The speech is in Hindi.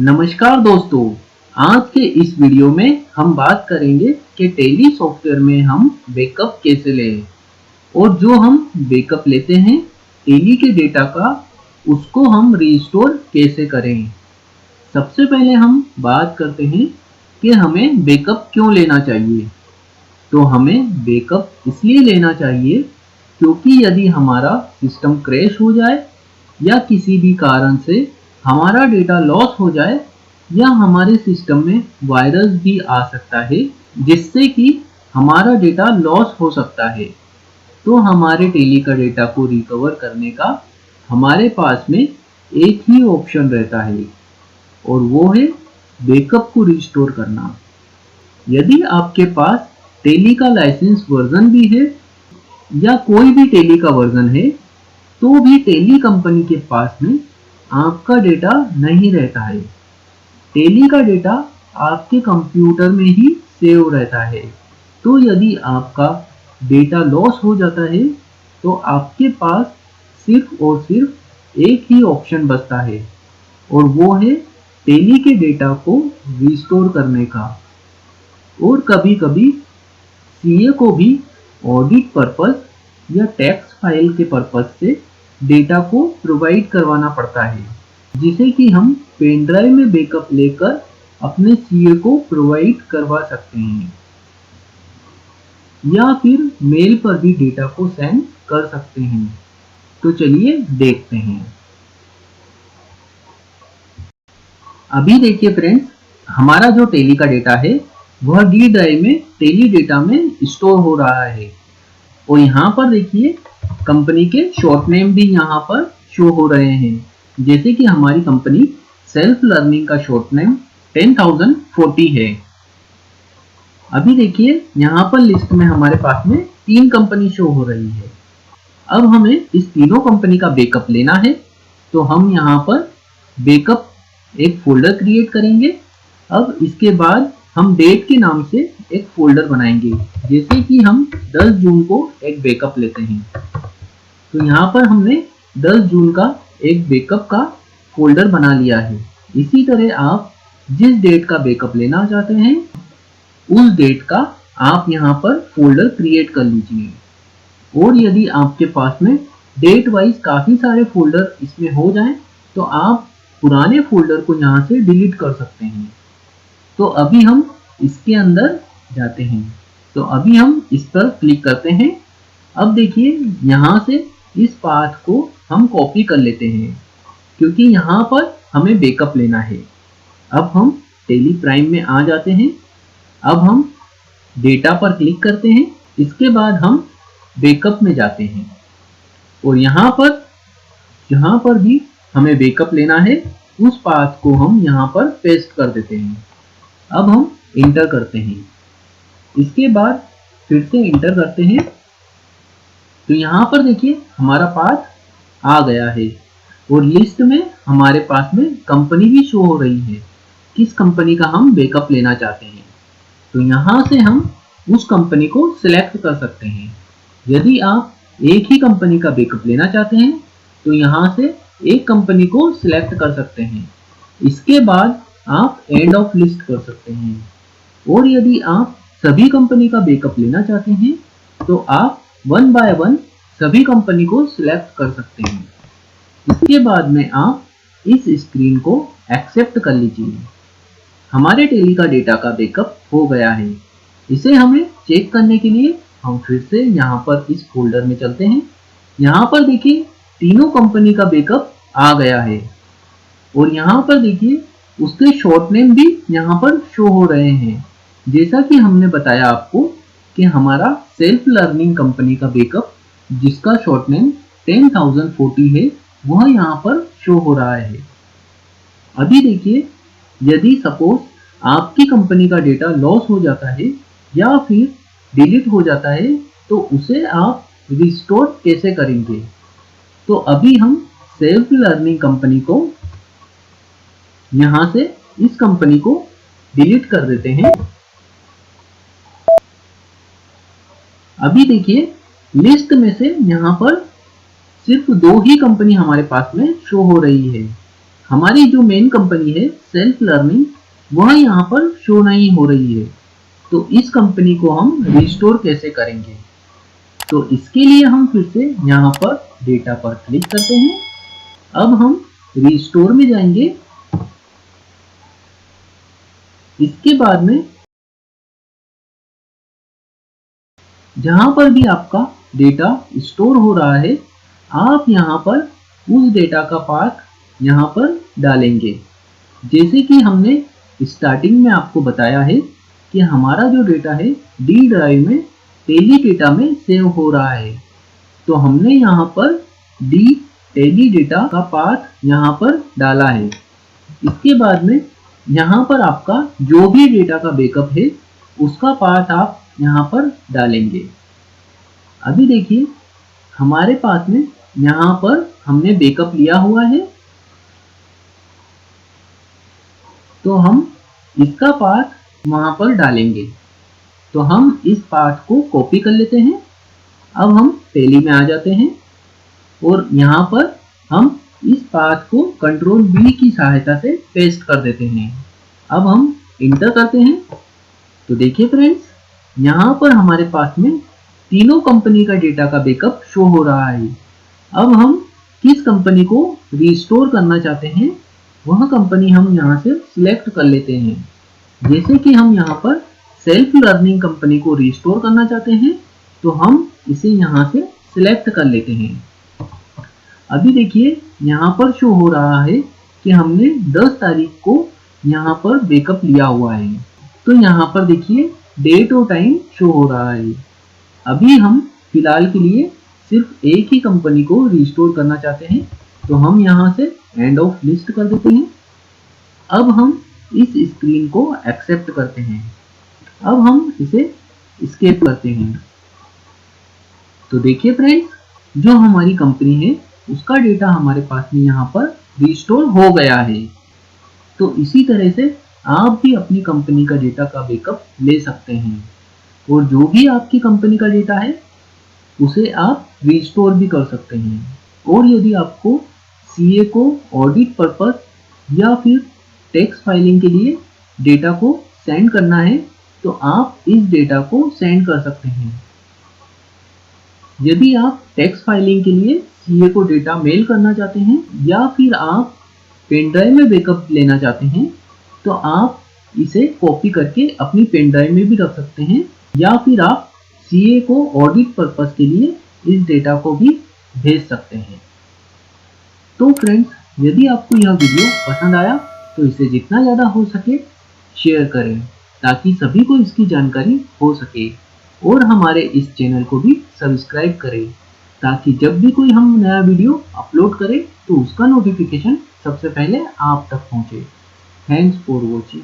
नमस्कार दोस्तों, आज के इस वीडियो में हम बात करेंगे कि टेली सॉफ्टवेयर में हम बैकअप कैसे लें और जो हम बैकअप लेते हैं टेली के डेटा का उसको हम रिस्टोर कैसे करें। सबसे पहले हम बात करते हैं कि हमें बैकअप क्यों लेना चाहिए। तो हमें बैकअप इसलिए लेना चाहिए क्योंकि यदि हमारा सिस्टम क्रैश हो जाए या किसी भी कारण से हमारा डेटा लॉस हो जाए या हमारे सिस्टम में वायरस भी आ सकता है जिससे कि हमारा डेटा लॉस हो सकता है, तो हमारे टेली का डेटा को रिकवर करने का हमारे पास में एक ही ऑप्शन रहता है और वो है बैकअप को रिस्टोर करना। यदि आपके पास टेली का लाइसेंस वर्जन भी है या कोई भी टेली का वर्जन है तो भी टेली कंपनी के पास में आपका डेटा नहीं रहता है। टेली का डेटा आपके कंप्यूटर में ही सेव रहता है, तो यदि आपका डेटा लॉस हो जाता है तो आपके पास सिर्फ और सिर्फ एक ही ऑप्शन बचता है और वो है टेली के डेटा को रिस्टोर करने का। और कभी कभी सीए को भी ऑडिट पर्पस या टैक्स फाइल के पर्पस से डेटा को प्रोवाइड करवाना पड़ता है, जिसे कि हम पेन ड्राइव में बैकअप लेकर अपने सीए को प्रोवाइड करवा सकते हैं या फिर मेल पर भी डेटा को सेंड कर सकते हैं। तो चलिए देखते हैं। अभी देखिए फ्रेंड्स, हमारा जो टेली का डेटा है वह डी ड्राइव में टेली डेटा में स्टोर हो रहा है और यहाँ पर देखिए कंपनी के शॉर्ट नेम भी यहाँ पर शो हो रहे हैं, जैसे कि हमारी कंपनी सेल्फ लर्निंग का शॉर्ट नेम 10,040 है। अभी देखिए यहाँ पर लिस्ट में हमारे पास में 3 कंपनी शो हो रही है। अब हमें इस तीनों कंपनी का बैकअप लेना है, तो हम यहाँ पर बैकअप एक फोल्डर क्रिएट करेंगे। अब इसके बाद हम डेट के नाम से एक फोल्डर बनाएंगे, जैसे कि हम 10 जून को एक बैकअप लेते हैं। तो यहाँ पर हमने 10 जून का एक बैकअप का फोल्डर बना लिया है। इसी तरह आप जिस डेट का बैकअप लेना चाहते हैं उस डेट का आप यहाँ पर फोल्डर क्रिएट कर लीजिए। और यदि आपके पास में डेट वाइज काफ़ी सारे फोल्डर इसमें हो जाएं तो आप पुराने फोल्डर को यहाँ से डिलीट कर सकते हैं। तो अभी हम इसके अंदर जाते हैं, तो अभी हम इस पर क्लिक करते हैं। अब देखिए यहाँ से इस पाथ को हम कॉपी कर लेते हैं क्योंकि यहाँ पर हमें बैकअप लेना है। अब हम टेली प्राइम में आ जाते हैं। अब हम डेटा पर क्लिक करते हैं, इसके बाद हम बैकअप में जाते हैं और यहाँ पर भी हमें बैकअप लेना है उस पाथ को हम यहाँ पर पेस्ट कर देते हैं। अब हम इंटर करते हैं, इसके बाद फिर से इंटर करते हैं। तो यहाँ पर देखिए हमारा पाथ आ गया है और लिस्ट में हमारे पास में कंपनी भी शो हो रही है, किस कंपनी का हम बैकअप लेना चाहते हैं। तो यहाँ से हम उस कंपनी को सिलेक्ट कर सकते हैं। यदि आप एक ही कंपनी का बैकअप लेना चाहते हैं तो यहाँ से एक कंपनी को सिलेक्ट कर सकते हैं। इसके बाद आप एंड ऑफ लिस्ट कर सकते हैं। और यदि आप सभी कंपनी का बैकअप लेना चाहते हैं तो आप 1 बाय 1 सभी कंपनी को सिलेक्ट कर सकते हैं। इसके बाद में आप इस स्क्रीन को एक्सेप्ट कर लीजिए। हमारे टेली का डेटा का बैकअप हो गया है। इसे हमें चेक करने के लिए हम फिर से यहाँ पर इस फोल्डर में चलते हैं। यहाँ पर देखिए तीनों कंपनी का बैकअप आ गया है और यहाँ पर देखिए उसके शॉर्ट नेम भी यहाँ पर शो हो रहे हैं, जैसा कि हमने बताया आपको कि हमारा सेल्फ लर्निंग कंपनी का बैकअप जिसका शॉर्ट नेम 10,040 है वह यहाँ पर शो हो रहा है। अभी देखिए यदि सपोज आपकी कंपनी का डेटा लॉस हो जाता है या फिर डिलीट हो जाता है तो उसे आप रिस्टोर कैसे करेंगे। तो अभी हम सेल्फ लर्निंग कंपनी को यहाँ से इस कंपनी को डिलीट कर देते हैं। अभी देखिए लिस्ट में से यहाँ पर सिर्फ 2 ही कंपनी हमारे पास में शो हो रही है। हमारी जो मेन कंपनी है सेल्फ लर्निंग, वह यहाँ पर शो नहीं हो रही है। तो इस कंपनी को हम रिस्टोर कैसे करेंगे? तो इसके लिए हम फिर से यहाँ पर डेटा पर क्लिक करते हैं। अब हम रिस्टोर में जाएंगे। इसके बाद में जहां पर भी आपका डेटा स्टोर हो रहा है, आप यहाँ पर उस डेटा का पाथ यहाँ पर डालेंगे। जैसे कि हमने स्टार्टिंग में आपको बताया है कि हमारा जो डेटा है डी ड्राइव में टेली डेटा में सेव हो रहा है। तो हमने यहाँ पर डी टेली डेटा का पाथ यहाँ पर डाला है। इसके बाद में यहाँ पर आपका जो भी डेटा का बैकअप है उसका पाथ आप यहाँ पर डालेंगे। अभी देखिए हमारे पास में यहाँ पर हमने बैकअप लिया हुआ है, तो हम इसका पाथ वहाँ पर डालेंगे। तो हम इस पाथ को कॉपी कर लेते हैं। अब हम टेली में आ जाते हैं और यहाँ पर हम इस पाथ को कंट्रोल बी की सहायता से पेस्ट कर देते हैं। अब हम इंटर करते हैं। तो देखिए फ्रेंड्स, यहाँ पर हमारे पास में तीनों कंपनी का डेटा का बैकअप शो हो रहा है। अब हम किस कंपनी को रिस्टोर करना चाहते हैं वह कंपनी हम यहाँ से सिलेक्ट कर लेते हैं। जैसे कि हम यहाँ पर सेल्फ लर्निंग कंपनी को रिस्टोर करना चाहते हैं, तो हम इसे यहाँ से सिलेक्ट कर लेते हैं। अभी देखिए यहाँ पर शो हो रहा है कि हमने 10 तारीख को यहाँ पर बैकअप लिया हुआ है। तो यहाँ पर देखिए डेट और टाइम शो हो रहा है। अभी हम फिलहाल के लिए सिर्फ एक ही कंपनी को रिस्टोर करना चाहते हैं, तो हम यहाँ से एंड ऑफ लिस्ट कर देते हैं। अब हम इस स्क्रीन को एक्सेप्ट करते हैं। अब हम इसे एस्केप करते हैं। तो देखिए फ्रेंड्स, जो हमारी कंपनी है उसका डेटा हमारे पास में यहाँ पर रिस्टोर हो गया है। तो इसी तरह से आप भी अपनी कंपनी का डेटा का बैकअप ले सकते हैं और जो भी आपकी कंपनी का डेटा है उसे आप रिस्टोर भी कर सकते हैं। और यदि आपको सीए को ऑडिट पर्पस या फिर टैक्स फाइलिंग के लिए डेटा को सेंड करना है, तो आप इस डेटा को सेंड कर सकते हैं। यदि आप टैक्स फाइलिंग के लिए सीए को डेटा मेल करना चाहते हैं या फिर आप पेन ड्राइव में बैकअप लेना चाहते हैं, तो आप इसे कॉपी करके अपनी पेन ड्राइव में भी रख सकते हैं या फिर आप सीए को ऑडिट पर्पस के लिए इस डेटा को भी भेज सकते हैं। तो फ्रेंड्स, यदि आपको यह वीडियो पसंद आया तो इसे जितना ज़्यादा हो सके शेयर करें ताकि सभी को इसकी जानकारी हो सके, और हमारे इस चैनल को भी सब्सक्राइब करें ताकि जब भी कोई हम नया वीडियो अपलोड करें तो उसका नोटिफिकेशन सबसे पहले आप तक पहुंचे। Thanks for watching.